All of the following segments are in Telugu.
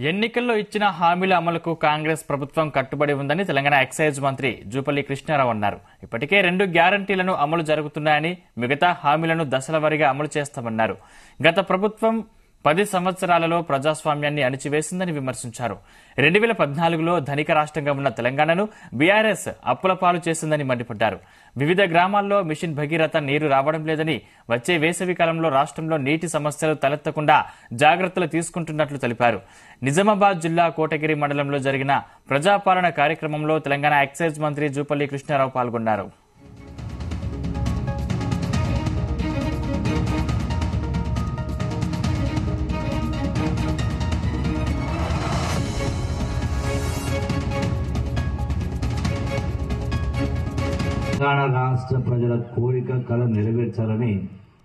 ఎన్నికల్లో ఇచ్చిన హామీల అమలుకు కాంగ్రెస్ ప్రభుత్వం కట్టుబడి ఉందని తెలంగాణ ఎక్సైజ్ మంత్రి జూపల్లి కృష్ణారావు అన్నారు. ఇప్పటికే 2 గ్యారంటీలను అమలు జరుగుతున్నాయని, మిగతా హామీలను దశలవారీగా అమలు చేస్తామన్నారు. గత ప్రభుత్వం 10 సంవత్సరాలలో ప్రజాస్వామ్యాన్ని అణిచివేసిందని విమర్శించారు. 2014లో ధనిక రాష్ట్రంగా ఉన్న తెలంగాణను బీఆర్ఎస్ అప్పుల పాలు చేసిందని మండిపడ్డారు. వివిధ గ్రామాల్లో మిషన్ భగీరథ నీరు రావడం లేదని, వచ్చే వేసవి కాలంలో రాష్ట్రంలో నీటి సమస్యలు తలెత్తకుండా జాగ్రత్తలు తీసుకుంటున్నట్లు తెలిపారు. నిజామాబాద్ జిల్లా కోటగిరి మండలంలో జరిగిన ప్రజాపాలన కార్యక్రమంలో తెలంగాణ ఎక్సైజ్ మంత్రి జూపల్లి కృష్ణారావు పాల్గొన్నారు. తెలంగాణ రాష్ట్ర ప్రజల కోరిక కళ నెరవేర్చాలని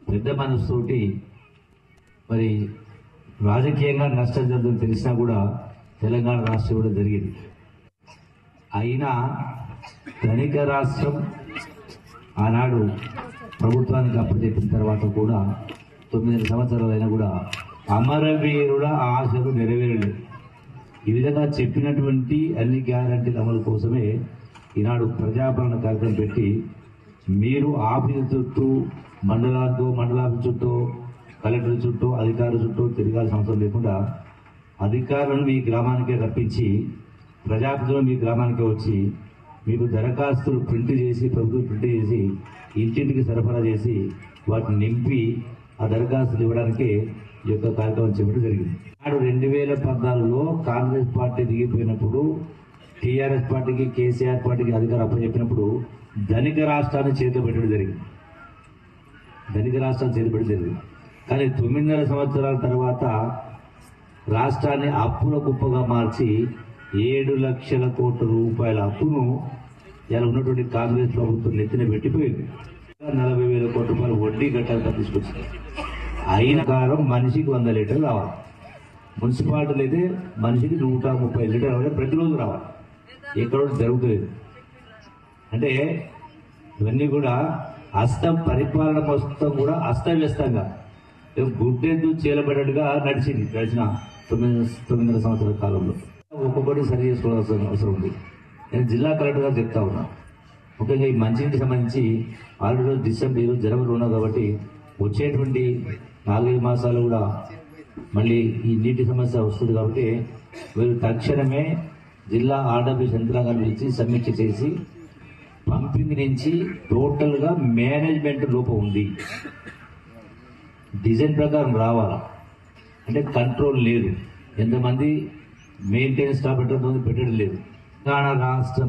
పెద్ద మనసుతోటి మరి రాజకీయంగా నష్టం జరుగుతుందని తెలిసినా కూడా తెలంగాణ రాష్ట్రం కూడా జరిగింది. అయినా ధనిక రాష్ట్రం ఆనాడు ప్రభుత్వానికి అప్పచెప్పిన తర్వాత కూడా 9 సంవత్సరాలైనా కూడా అమరవీరుల ఆశలు నెరవేరలేదు. ఈ విధంగా చెప్పినటువంటి అన్ని గ్యారంటీల అమలు కోసమే ఈనాడు ప్రజాపాలన కార్యక్రమం పెట్టి మీరు ఆఫీసు చుట్టూ మండలాఫీసు చుట్టూ కలెక్టర్ చుట్టూ అధికారుల చుట్టూ తిరగాల్సిన అవసరం లేకుండా అధికారులను మీ గ్రామానికే రప్పించి ప్రజాప్రతినిధులు మీ గ్రామానికే వచ్చి మీకు దరఖాస్తులు ప్రింట్ చేసి ప్రభుత్వం ప్రింట్ చేసి ఇంటింటికి సరఫరా చేసి వాటిని నింపి ఆ దరఖాస్తులు ఇవ్వడానికే ఈ యొక్క కార్యక్రమం చేయడం జరిగింది. నాడు 2014లో కాంగ్రెస్ పార్టీ దిగిపోయినప్పుడు టీఆర్ఎస్ పార్టీకి కేసీఆర్ పార్టీకి అధికారం అప్పచెప్పినప్పుడు ధనిక రాష్ట్రాన్ని చేతిలో పెట్టడం జరిగింది. కానీ 9.5 సంవత్సరాల తర్వాత రాష్ట్రాన్ని అప్పుల కుప్పగా మార్చి 7 లక్షల కోట్ల రూపాయల అప్పును ఇలా ఉన్నటువంటి కాంగ్రెస్ ప్రభుత్వం నెత్తిన పెట్టిపోయింది. 40,000 కోట్ల రూపాయలు వడ్డీ కట్టాలని తీసుకొచ్చింది. అయిన కారం మనిషికి 100 లీటర్లు రావాలి. మున్సిపాలిటీలు అయితే మనిషికి 130 లీటర్లు ప్రతిరోజు రావాలి. ఎక్కడో జరుగుతుంది. అంటే ఇవన్నీ కూడా పరిపాలన మొత్తం కూడా అస్తవ్యస్తంగా గుడ్డెద్దు చేయబడ్డట్టుగా గడిచిన 9 సంవత్సరాల కాలంలో ఒక్కొక్కటి సరి చేసుకోవాల్సిన అవసరం ఉంది. నేను జిల్లా కలెక్టర్గా చెప్తా ఉన్నా. ముఖ్యంగా ఈ మంచినీటికి సంబంధించి ఆల్రెడీ డిసెంబర్ జనవరి ఉన్నాం కాబట్టి వచ్చేటువంటి 4-5 మాసాలు కూడా మళ్ళీ ఈ నీటి సమస్య వస్తుంది. కాబట్టి వీరు తక్షణమే జిల్లా ఆర్డబ్ల్యూఎస్ యంత్రాంగాన్ని పిలిచి సమీక్ష చేసి పంపింగ్ నుంచి టోటల్ గా మేనేజ్మెంట్ లోపం ఉంది, డిజైన్ ప్రకారం రావాలా అంటే కంట్రోల్ లేదు, ఎంతమంది మెయింటెనెన్స్ స్టాఫ్ పెట్టడం లేదు. తెలంగాణ రాష్ట్ర